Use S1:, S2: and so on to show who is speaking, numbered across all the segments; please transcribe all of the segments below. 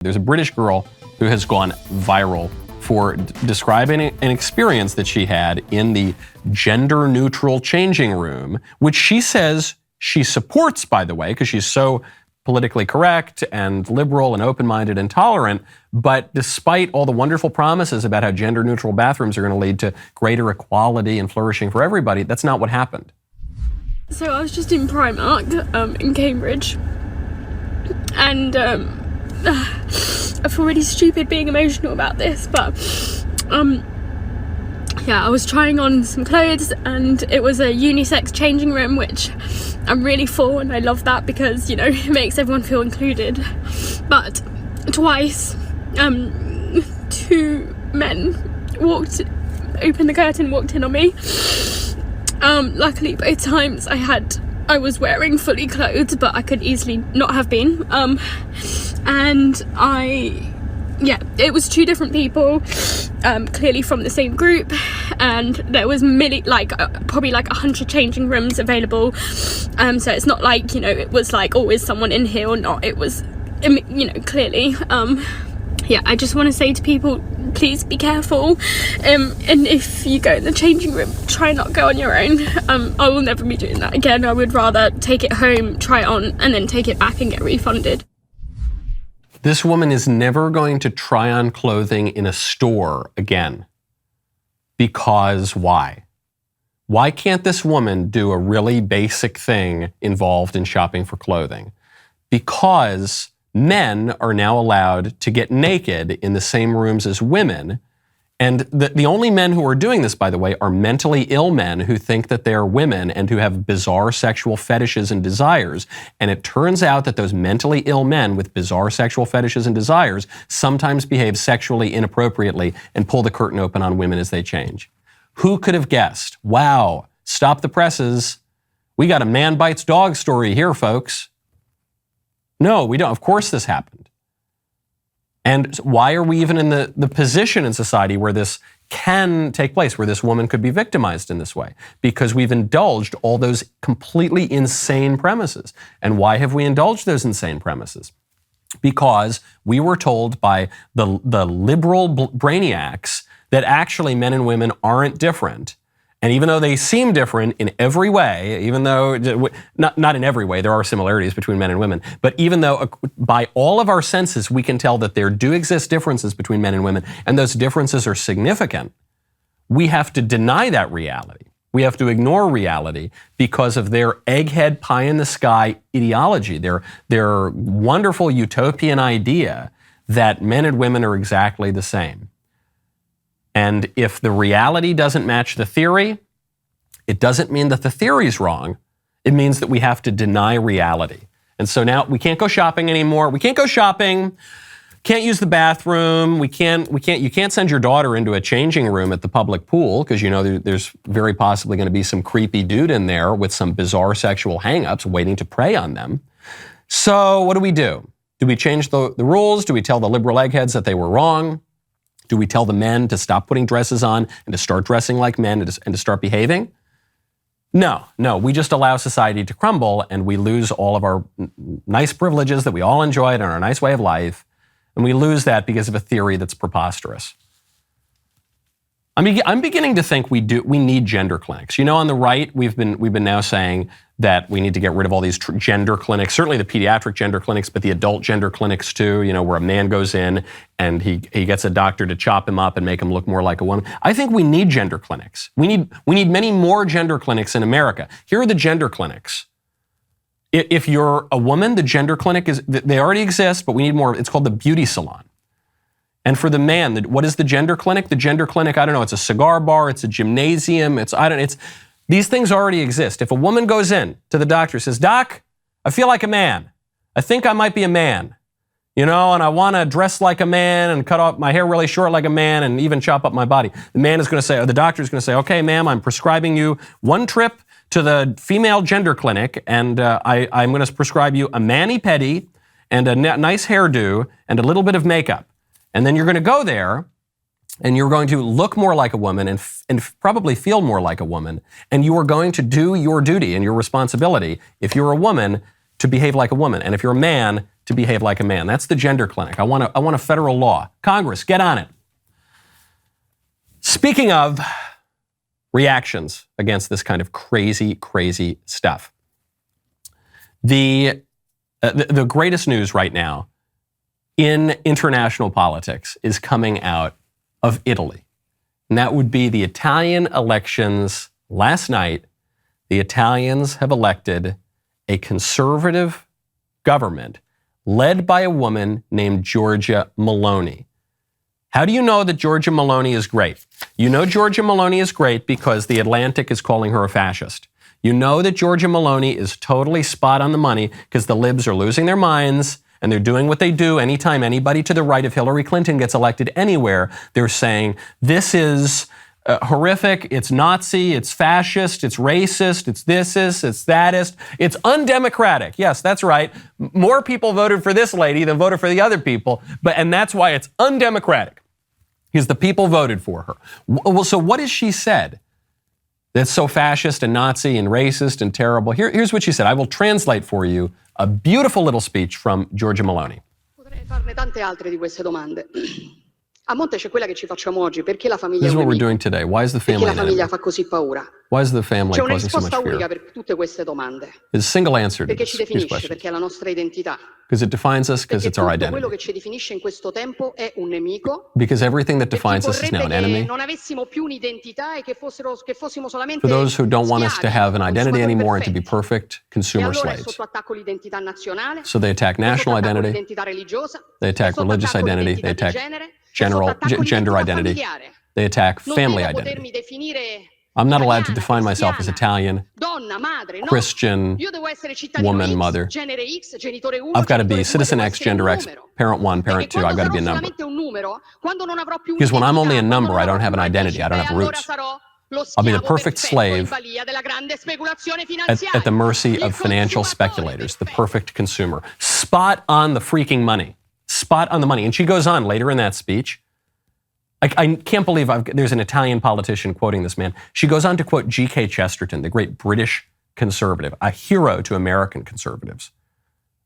S1: There's a British girl who has gone viral for describing an experience that she had in the gender-neutral changing room, which she says she supports, by the way, because she's so politically correct and liberal and open-minded and tolerant. But despite all the wonderful promises about how gender-neutral bathrooms are going to lead to greater equality and flourishing for everybody, that's not what happened.
S2: So I was just in Primark in Cambridge, and I feel really stupid being emotional about this, but yeah, I was trying on some clothes, and it was a unisex changing room, which I'm really for, and I love that because, you know, it makes everyone feel included. But twice, two men opened the curtain, walked in on me. Luckily both times I was wearing fully clothed, but I could easily not have been. And it was two different people, clearly from the same group, and there was probably 100 changing rooms available. So it's not like, you know, it was like, oh, is someone in here or not? It was, you know, clearly. I just want to say to people, please be careful, and if you go in the changing room, try not go on your own. I will never be doing that again. I would rather take it home, try it on, and then take it back and get refunded.
S1: This woman is never going to try on clothing in a store again. Because why? Why can't this woman do a really basic thing involved in shopping for clothing? Because men are now allowed to get naked in the same rooms as women. And the only men who are doing this, by the way, are mentally ill men who think that they're women and who have bizarre sexual fetishes and desires. And it turns out that those mentally ill men with bizarre sexual fetishes and desires sometimes behave sexually inappropriately and pull the curtain open on women as they change. Who could have guessed? Wow, stop the presses. We got a man bites dog story here, folks. No, we don't. Of course this happened. And why are we even in the position in society where this can take place, where this woman could be victimized in this way? Because we've indulged all those completely insane premises. And why have we indulged those insane premises? Because we were told by the liberal brainiacs that actually men and women aren't different. And even though they seem different in every way, even though, not in every way, there are similarities between men and women, but even though by all of our senses we can tell that there do exist differences between men and women, and those differences are significant, we have to deny that reality. We have to ignore reality because of their egghead pie-in-the-sky ideology, their wonderful utopian idea that men and women are exactly the same. And if the reality doesn't match the theory, it doesn't mean that the theory is wrong. It means that we have to deny reality. And so now we can't go shopping anymore. We can't go shopping. Can't use the bathroom. You can't send your daughter into a changing room at the public pool because you know there's very possibly going to be some creepy dude in there with some bizarre sexual hang-ups waiting to prey on them. So what do? Do we change the rules? Do we tell the liberal eggheads that they were wrong? Do we tell the men to stop putting dresses on and to start dressing like men and to start behaving? No, we just allow society to crumble and we lose all of our nice privileges that we all enjoyed and our nice way of life. And we lose that because of a theory that's preposterous. I'm beginning to think we need gender clinics. You know, on the right, we've been now saying that we need to get rid of all these gender clinics, certainly the pediatric gender clinics, but the adult gender clinics too, you know, where a man goes in and he gets a doctor to chop him up and make him look more like a woman. I think we need gender clinics. We need many more gender clinics in America. Here are the gender clinics. If you're a woman, the gender clinic they already exist, but we need more. It's called the beauty salon. And for the man, what is the gender clinic? The gender clinic, I don't know, it's a cigar bar, it's a gymnasium, these things already exist. If a woman goes in to the doctor and says, "Doc, I feel like a man. I think I might be a man, you know, and I want to dress like a man and cut off my hair really short like a man and even chop up my body." The doctor is going to say, "Okay, ma'am, I'm prescribing you one trip to the female gender clinic, and I'm going to prescribe you a mani-pedi and a nice hairdo and a little bit of makeup. And then you're going to go there and you're going to look more like a woman and probably feel more like a woman. And you are going to do your duty and your responsibility, if you're a woman, to behave like a woman. And if you're a man, to behave like a man. That's the gender clinic. I want a federal law. Congress, get on it. Speaking of reactions against this kind of crazy, crazy stuff, the greatest news right now in international politics is coming out of Italy. And that would be the Italian elections last night. The Italians have elected a conservative government led by a woman named Giorgia Meloni. How do you know that Giorgia Meloni is great? You know Giorgia Meloni is great because The Atlantic is calling her a fascist. You know that Giorgia Meloni is totally spot on the money because the libs are losing their minds and they're doing what they do anytime anybody to the right of Hillary Clinton gets elected anywhere. They're saying, this is horrific, it's Nazi, it's fascist, it's racist, it's thisist, it's thatist, it's undemocratic. Yes, that's right. More people voted for this lady than voted for the other people, and that's why it's undemocratic, because the people voted for her. Well, so what has she said that's so fascist and Nazi and racist and terrible? Here's what she said. I will translate for you a beautiful little speech from Giorgia Meloni.
S3: Potrei farne tante altre di queste domande. A monte c'è quella che ci facciamo oggi. Perché la famiglia
S1: This
S3: è
S1: is
S3: un
S1: what we're
S3: nemico?
S1: doing today. Why is the
S3: Perché
S1: family
S3: la
S1: an
S3: famiglia
S1: enemy?
S3: fa così paura?
S1: Why is the family
S3: C'è una
S1: causing so much
S3: risposta unica
S1: fear?
S3: per tutte queste domande.
S1: There's a single answer to
S3: Perché ci
S1: these
S3: definisce,
S1: questions.
S3: perché è la nostra identità.
S1: Because it defines us, because
S3: Perché
S1: it's our
S3: tutto quello
S1: identity.
S3: che ci definisce in questo tempo è un nemico.
S1: Because everything that
S3: Per chi
S1: defines us is now
S3: vorrebbe
S1: an
S3: che
S1: enemy.
S3: non avessimo più un'identità e che fossimo solamente
S1: For those who don't want us to
S3: schiavi,
S1: have an identity
S3: consumatori
S1: anymore and to be
S3: perfetti.
S1: perfect
S3: E
S1: consumer
S3: allora è
S1: slaves.
S3: sotto attacco l'identità nazionale,
S1: So they attack
S3: è
S1: national
S3: sotto attacco
S1: identity,
S3: l'identità religiosa,
S1: they
S3: è
S1: attack
S3: sotto
S1: religious
S3: attacco
S1: identity, they
S3: l'identità di
S1: attack
S3: genere, è sotto attacco
S1: gender
S3: l'identità
S1: identity,
S3: familiare.
S1: they attack
S3: Non
S1: family
S3: devo
S1: identity.
S3: potermi definire
S1: I'm not allowed to
S3: italiana,
S1: define myself as
S3: cristiana,
S1: Italian,
S3: donna, madre, no.
S1: Christian,
S3: Io devo essere cittadino
S1: woman,
S3: X,
S1: mother.
S3: genere X, genitore 1,
S1: I've got to be
S3: genitore 2,
S1: citizen
S3: devo
S1: X,
S3: essere un
S1: gender X,
S3: numero.
S1: parent 1,
S3: Perché
S1: parent 2, I've
S3: quando
S1: got to be a
S3: sarò
S1: number.
S3: solamente un numero, quando non avrò più
S1: Because when I'm only a
S3: un'identità,
S1: number, I
S3: quando
S1: don't
S3: non
S1: have an
S3: avrò più
S1: identity, I don't have
S3: principi, allora
S1: roots.
S3: sarò lo
S1: I'll be the
S3: schiavo
S1: perfect
S3: perfetto in
S1: slave
S3: balia della grande speculazione
S1: at
S3: finanziaria.
S1: the mercy
S3: Il
S1: of financial
S3: consumatore
S1: speculators, the
S3: perfetto.
S1: perfect consumer. Spot on the freaking money. Spot on the money. And she goes on later in that speech. I can't believe there's an Italian politician quoting this man. She goes on to quote G.K. Chesterton, the great British conservative, a hero to American conservatives,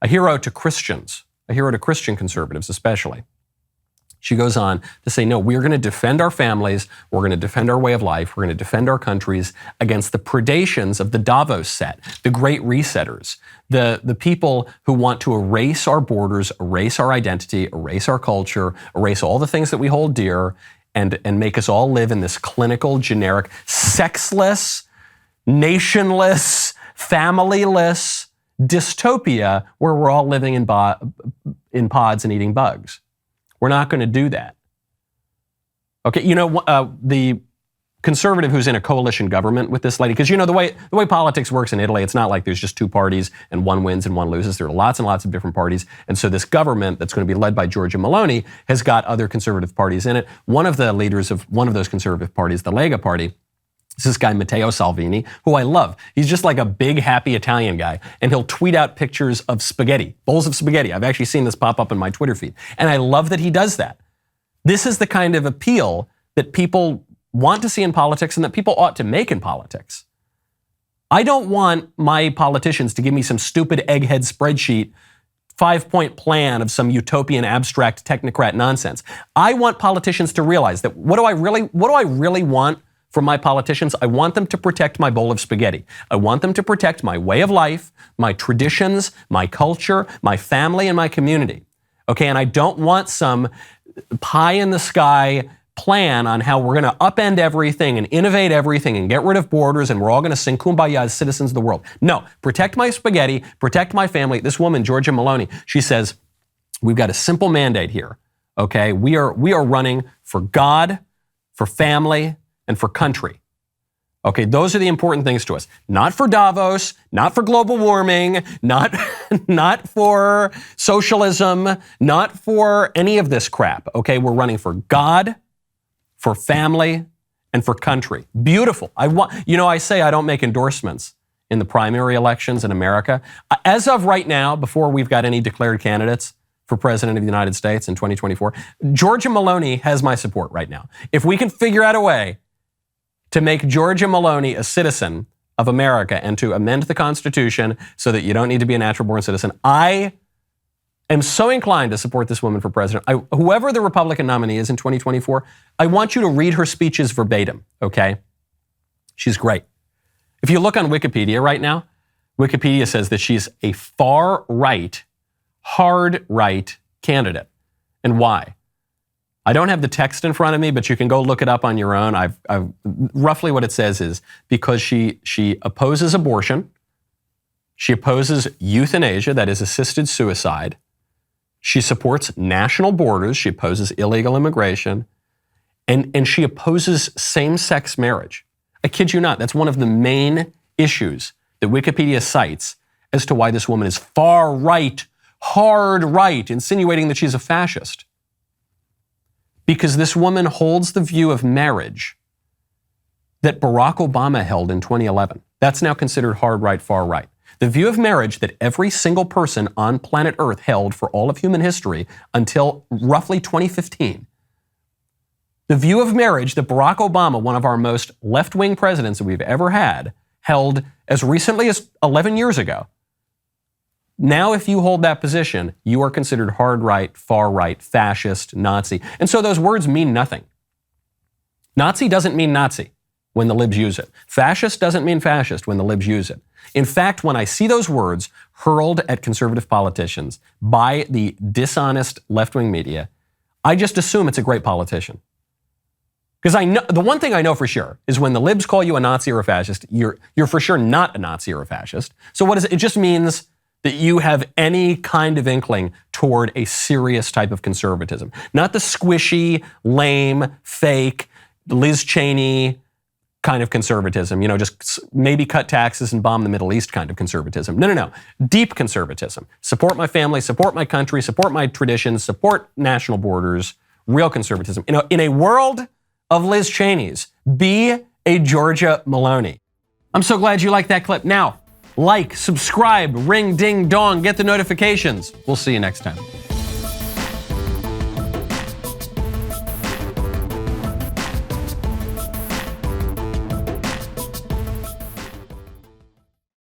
S1: a hero to Christians, a hero to Christian conservatives especially. She goes on to say, no, we're going to defend our families, we're going to defend our way of life, we're going to defend our countries against the predations of the Davos set, the great resetters, the people who want to erase our borders, erase our identity, erase our culture, erase all the things that we hold dear, and make us all live in this clinical, generic, sexless, nationless, familyless dystopia where we're all living in pods and eating bugs. We're not going to do that. Okay, you know, the conservative who's in a coalition government with this lady, because you know the way politics works in Italy, it's not like there's just two parties and one wins and one loses. There are lots and lots of different parties. And so this government that's going to be led by Giorgia Meloni has got other conservative parties in it. One of the leaders of one of those conservative parties, the Lega Party, is this guy Matteo Salvini, who I love. He's just like a big, happy Italian guy. And he'll tweet out pictures of spaghetti, bowls of spaghetti. I've actually seen this pop up in my Twitter feed. And I love that he does that. This is the kind of appeal that people want to see in politics and that people ought to make in politics. I don't want my politicians to give me some stupid egghead spreadsheet 5-point plan of some utopian abstract technocrat nonsense. I want politicians to realize that what do I really want from my politicians? I want them to protect my bowl of spaghetti. I want them to protect my way of life, my traditions, my culture, my family, and my community. Okay, and I don't want some pie in the sky plan on how we're going to upend everything and innovate everything and get rid of borders and we're all going to sing kumbaya as citizens of the world. No, protect my spaghetti, protect my family. This woman, Giorgia Meloni, she says, we've got a simple mandate here. Okay, we are running for God, for family, and for country. Okay, those are the important things to us. Not for Davos, not for global warming, not for socialism, not for any of this crap. Okay, we're running for God, for family, and for country. Beautiful. I say I don't make endorsements in the primary elections in America. As of right now, before we've got any declared candidates for president of the United States in 2024, Giorgia Meloni has my support right now. If we can figure out a way to make Giorgia Meloni a citizen of America and to amend the Constitution so that you don't need to be a natural born citizen, I am so inclined to support this woman for president. Whoever the Republican nominee is in 2024, I want you to read her speeches verbatim, okay? She's great. If you look on Wikipedia right now, Wikipedia says that she's a far-right, hard-right candidate. And why? I don't have the text in front of me, but you can go look it up on your own. Roughly what it says is because she opposes abortion, she opposes euthanasia, that is assisted suicide, she supports national borders, she opposes illegal immigration, and she opposes same-sex marriage. I kid you not, that's one of the main issues that Wikipedia cites as to why this woman is far right, hard right, insinuating that she's a fascist. Because this woman holds the view of marriage that Barack Obama held in 2011. That's now considered hard right, far right. The view of marriage that every single person on planet Earth held for all of human history until roughly 2015. The view of marriage that Barack Obama, one of our most left-wing presidents that we've ever had, held as recently as 11 years ago. Now, if you hold that position, you are considered hard right, far right, fascist, Nazi. And so those words mean nothing. Nazi doesn't mean Nazi when the libs use it. Fascist doesn't mean fascist when the libs use it. In fact, when I see those words hurled at conservative politicians by the dishonest left-wing media, I just assume it's a great politician. Because I know the one thing I know for sure is when the libs call you a Nazi or a fascist, you're for sure not a Nazi or a fascist. So what is it? It just means that you have any kind of inkling toward a serious type of conservatism. Not the squishy, lame, fake, Liz Cheney kind of conservatism, just maybe cut taxes and bomb the Middle East kind of conservatism. No. Deep conservatism. Support my family, support my country, support my traditions, support national borders, real conservatism. In a world of Liz Cheney's, be a Georgia Maloney. I'm so glad you liked that clip. Now, like, subscribe, ring, ding, dong, get the notifications. We'll see you next time.